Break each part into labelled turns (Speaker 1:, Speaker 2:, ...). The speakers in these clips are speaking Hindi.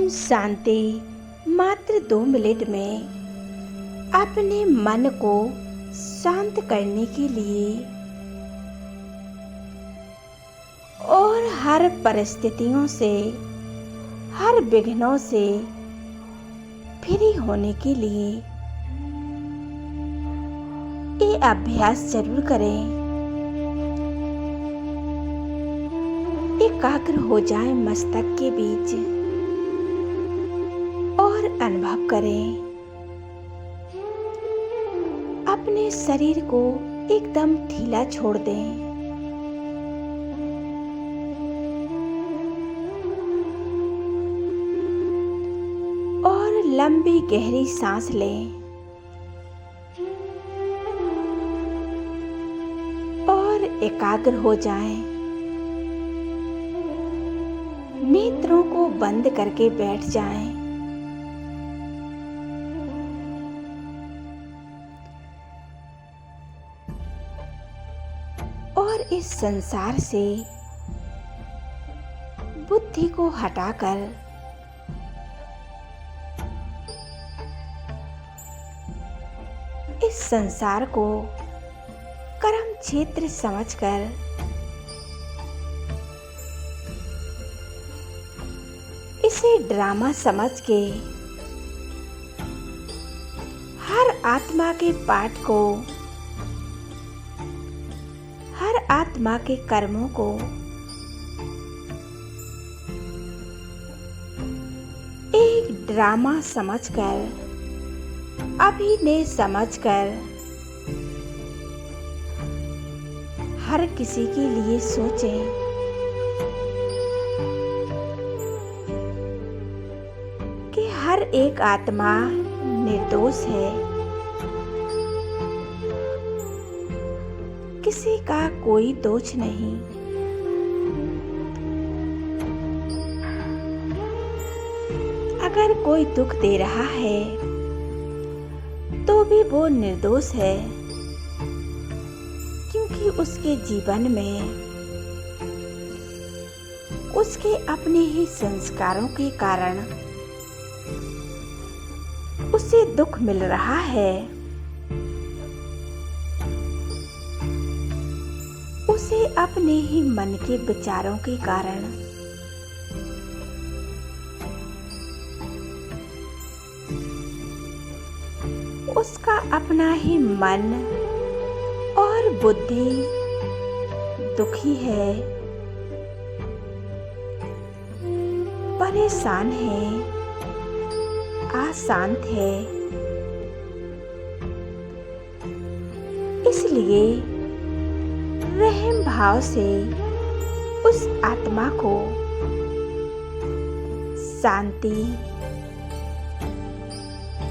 Speaker 1: शांति मात्र 2 मिनट में अपने मन को शांत करने के लिए और हर परिस्थितियों से, हर विघ्नों से फ्री होने के लिए ये अभ्यास जरूर करें। एकाग्र हो जाए मस्तक के बीच और अनुभव करें अपने शरीर को एकदम ढीला छोड़ दें। और लंबी गहरी सांस लें और एकाग्र हो जाएं। नेत्रों को बंद करके बैठ जाएं। और इस संसार से बुद्धि को हटाकर इस संसार को कर्म क्षेत्र समझकर इसे ड्रामा समझ के हर आत्मा के पाठ को, हर आत्मा के कर्मों को एक ड्रामा समझकर, अभिनय समझकर हर किसी के लिए सोचें कि हर एक आत्मा निर्दोष है, किसी का कोई दोष नहीं। अगर कोई दुख दे रहा है तो भी वो निर्दोष है, क्योंकि उसके जीवन में उसके अपने ही संस्कारों के कारण उसे दुख मिल रहा है। उसे अपने ही मन के विचारों के कारण उसका अपना ही मन और बुद्धि दुखी है, परेशान है, अशांत है। इसलिए रहम भाव से उस आत्मा को शांति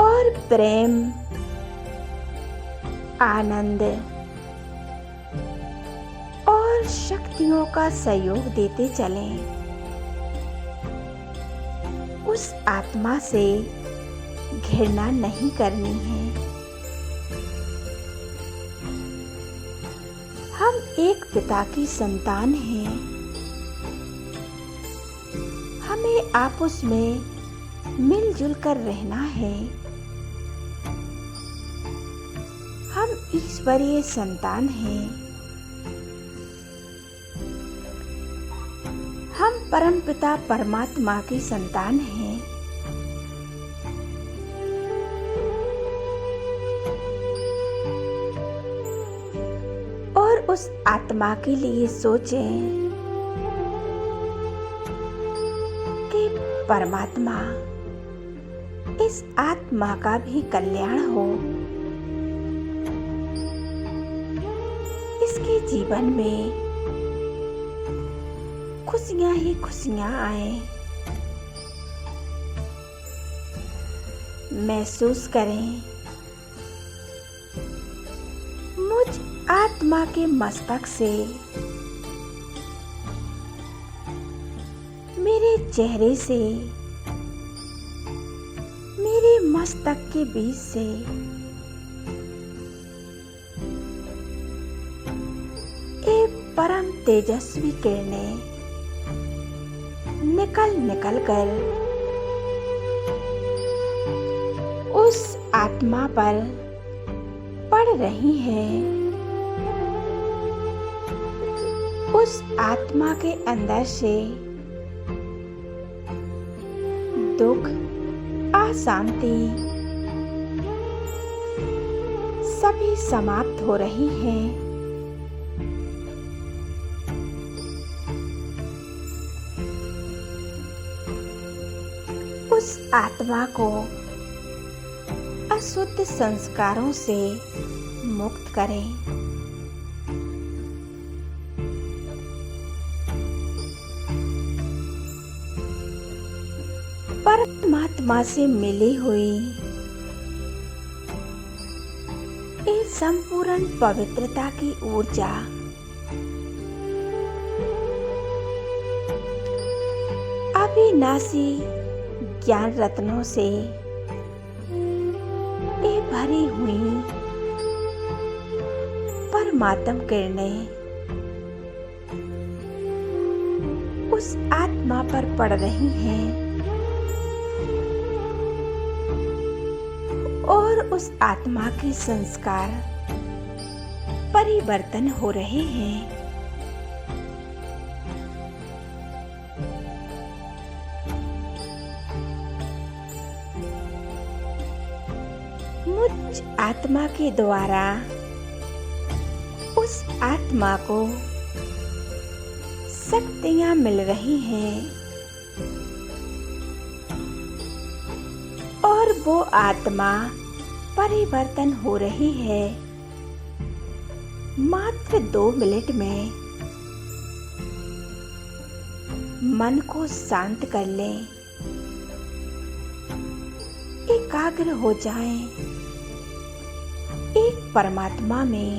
Speaker 1: और प्रेम, आनंद और शक्तियों का सहयोग देते चलें। उस आत्मा से घृणा नहीं करनी है। हम एक पिता की संतान हैं। हमें आपस में मिलजुल कर रहना है। हम ईश्वरीय संतान हैं। हम परमपिता परमात्मा की संतान हैं। और उस आत्मा के लिए सोचें कि परमात्मा इस आत्मा का भी कल्याण हो, इसके जीवन में खुशियां ही खुशियां आए। महसूस करें मुझ आत्मा के मस्तक से, मेरे चेहरे से, मेरे मस्तक के बीच से एक परम तेजस्वी किरणें निकल कर उस आत्मा पर पड़ रही हैं। उस आत्मा के अंदर से दुख, अशांति सभी समाप्त हो रही हैं। उस आत्मा को अशुद्ध संस्कारों से मुक्त करें। परमात्मा से मिली हुई इस संपूर्ण पवित्रता की ऊर्जा अविनाशी ज्ञान रत्नों से भरी हुई परमात्म किरणें उस आत्मा पर पड़ रही हैं और उस आत्मा के संस्कार परिवर्तन हो रहे हैं। मुझ आत्मा के द्वारा उस आत्मा को शक्तियां मिल रही हैं और वो आत्मा परिवर्तन हो रही है। मात्र 2 मिनट में मन को शांत कर लें, एकाग्र हो जाएं एक परमात्मा में।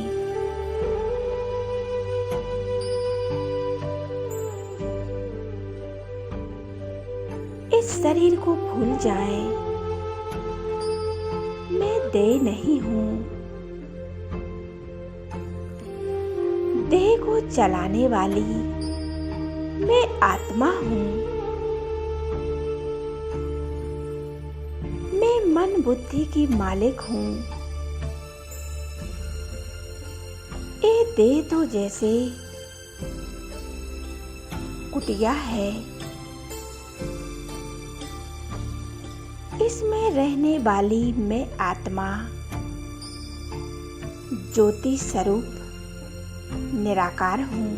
Speaker 1: इस शरीर को भूल जाएं, मैं देह नहीं हूँ। देह को चलाने वाली मैं आत्मा हूँ। मैं मन बुद्धि की मालिक हूँ। ये देह तो जैसे कुटिया है, इसमें रहने वाली मैं आत्मा ज्योति स्वरूप निराकार हूँ।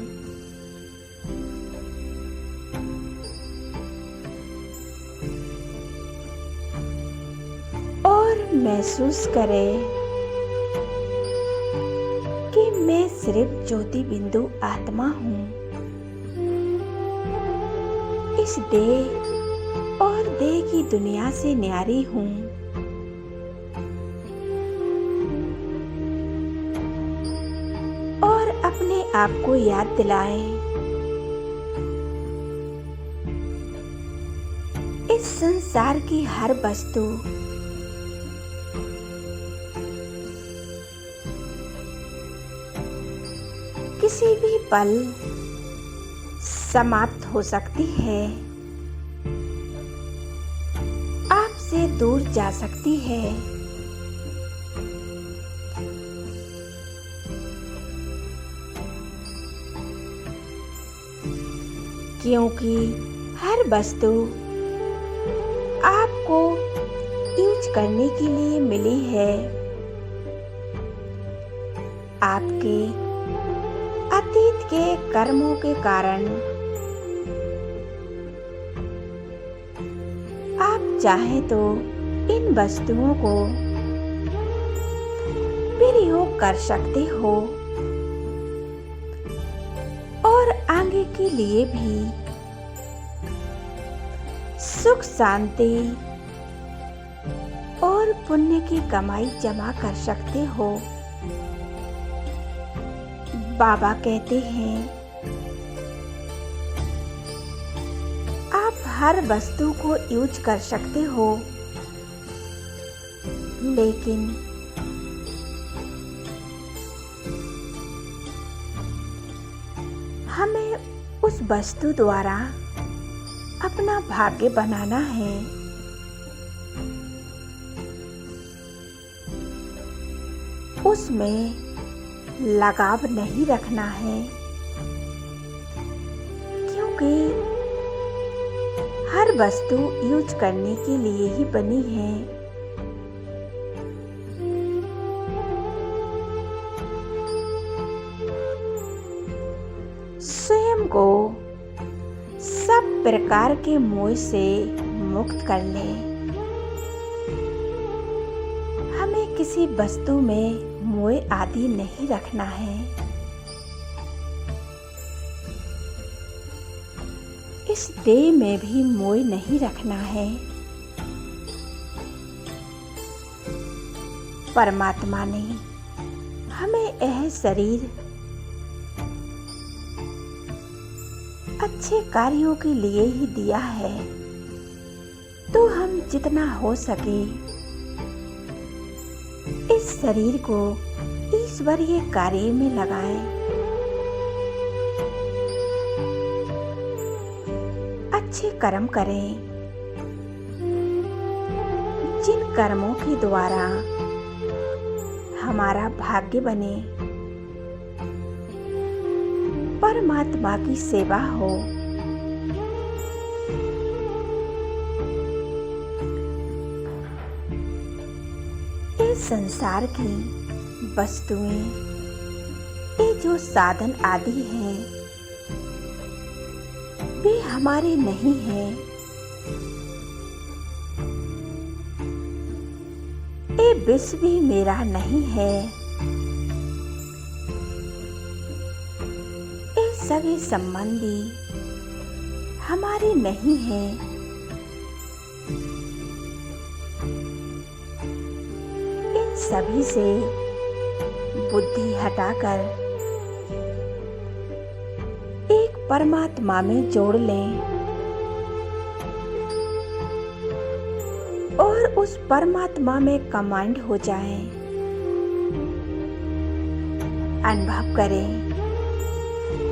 Speaker 1: और महसूस करें कि मैं सिर्फ ज्योति बिंदु आत्मा हूँ। इस देह और देह की दुनिया से न्यारी हूँ। और अपने आप को याद दिलाएं, इस संसार की हर वस्तु किसी भी पल समाप्त हो सकती है, आपसे दूर जा सकती है। क्योंकि हर वस्तु आपको यूज करने के लिए मिली है। आपके अतीत के कर्मों के कारण आप चाहे तो इन वस्तुओं को प्रयोग कर सकते हो और आगे के लिए भी सुख शांति और पुण्य की कमाई जमा कर सकते हो। बाबा कहते हैं, आप हर वस्तु को यूज कर सकते हो, लेकिन हमें उस वस्तु द्वारा अपना भाग्य बनाना है। उसमें लगाव नहीं रखना है, क्योंकि हर वस्तु यूज करने के लिए ही बनी है। स्वयं को सब प्रकार के मोह से मुक्त कर ले। हमें किसी वस्तु में मोह आदि नहीं रखना है। इस देह में भी मोह नहीं रखना है। परमात्मा ने हमें यह शरीर अच्छे कार्यों के लिए ही दिया है, तो हम जितना हो सके इस शरीर को ईश्वरीय कार्य में लगाएं। अच्छे कर्म करें, जिन कर्मों के द्वारा हमारा भाग्य बने, परमात्मा की सेवा हो। इस संसार की वस्तुएं, ये जो साधन आदि हैं, वे हमारे नहीं हैं। ये विश्व भी मेरा नहीं है। ये सगे संबंधी हमारे नहीं हैं। सभी से बुद्धि हटाकर एक परमात्मा में जोड़ लें और उस परमात्मा में कमांड हो जाएं। अनुभव करें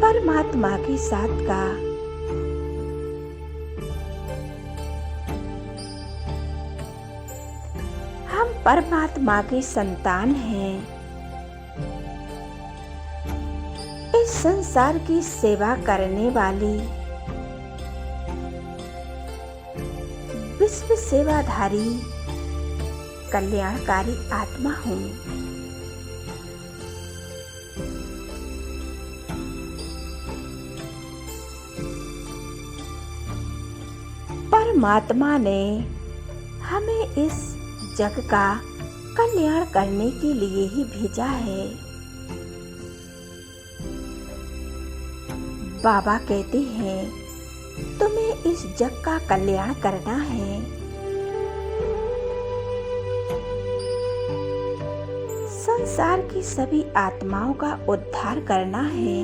Speaker 1: परमात्मा के साथ का। हम परमात्मा के संतान हैं। इस संसार की सेवा करने वाली विश्व सेवाधारी कल्याणकारी आत्मा हूँ। परमात्मा ने हमें इस जग का कल्याण करने के लिए ही भेजा है। बाबा कहते हैं, तुम्हें इस जग का कल्याण करना है। संसार की सभी आत्माओं का उद्धार करना है।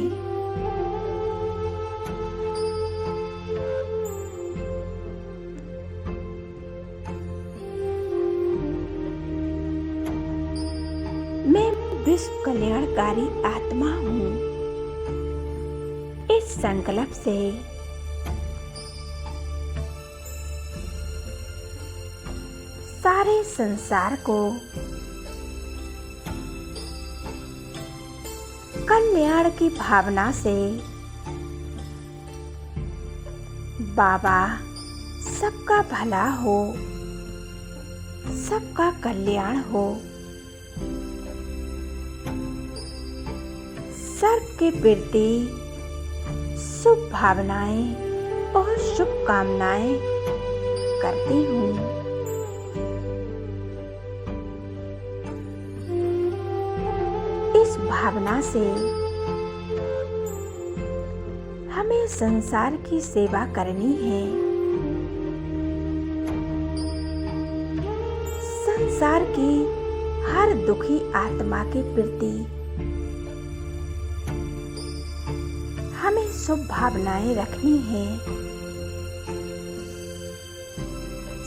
Speaker 1: मैं विश्व कल्याणकारी आत्मा हूँ। इस संकल्प से सारे संसार को कल्याण की भावना से बाबा सबका भला हो, सबका कल्याण हो, सर्व के प्रति शुभ भावनाएं और शुभकामनाएं करती हूँ। इस भावना से हमें संसार की सेवा करनी है। संसार की हर दुखी आत्मा के प्रति हमें शुभ भावनाएं रखनी है।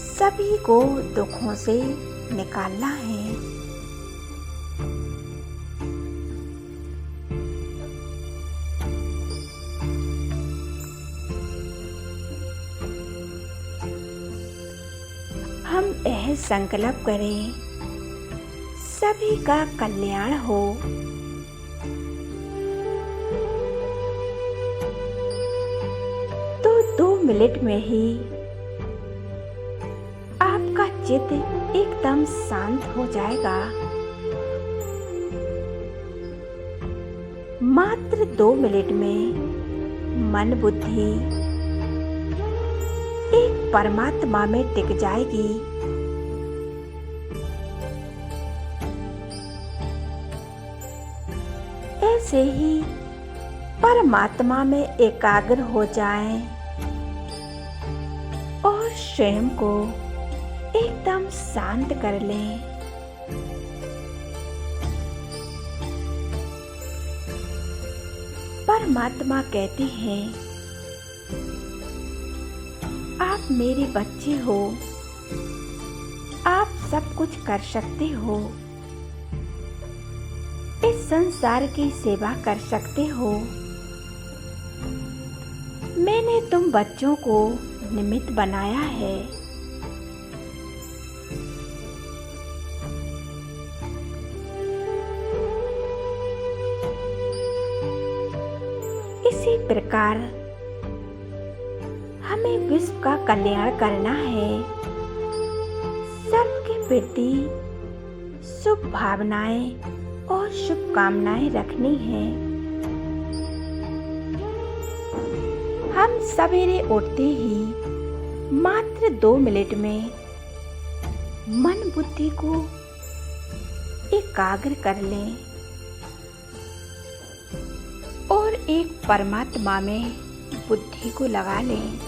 Speaker 1: सभी को दुखों से निकालना है। हम यह संकल्प करें, सभी का कल्याण हो। तो 2 मिनट में ही आपका चित्त एकदम शांत हो जाएगा। मात्र 2 मिनट में मन बुद्धि एक परमात्मा में टिक जाएगी। ऐसे ही परमात्मा में एकाग्र हो जाएं और स्वयं को एकदम शांत कर लें। परमात्मा कहते हैं, आप मेरे बच्चे हो, आप सब कुछ कर सकते हो, इस संसार की सेवा कर सकते हो। मैंने तुम बच्चों को निमित्त बनाया है। इसी प्रकार हमें विश्व का कल्याण करना है। सबके प्रति शुभ भावनाएं और शुभकामनाएं रखनी है। हम सवेरे उठते ही मात्र 2 मिनट में मन बुद्धि को एकाग्र कर लें और एक परमात्मा में बुद्धि को लगा लें।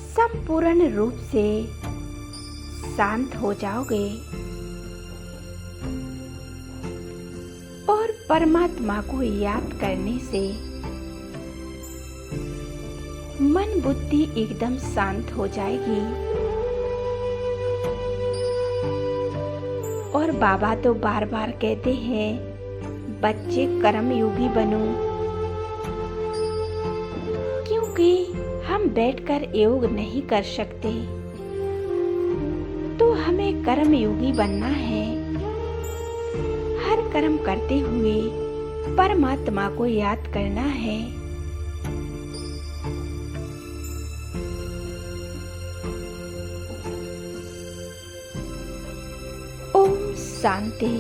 Speaker 1: संपूर्ण रूप से शांत हो जाओगे और परमात्मा को याद करने से मन बुद्धि एकदम शांत हो जाएगी। और बाबा तो बार बार कहते हैं, बच्चे कर्मयोगी बनो, क्योंकि हम बैठकर योग नहीं कर सकते, तो हमें कर्मयोगी बनना है। हर कर्म करते हुए परमात्मा को याद करना है। ओम शांति।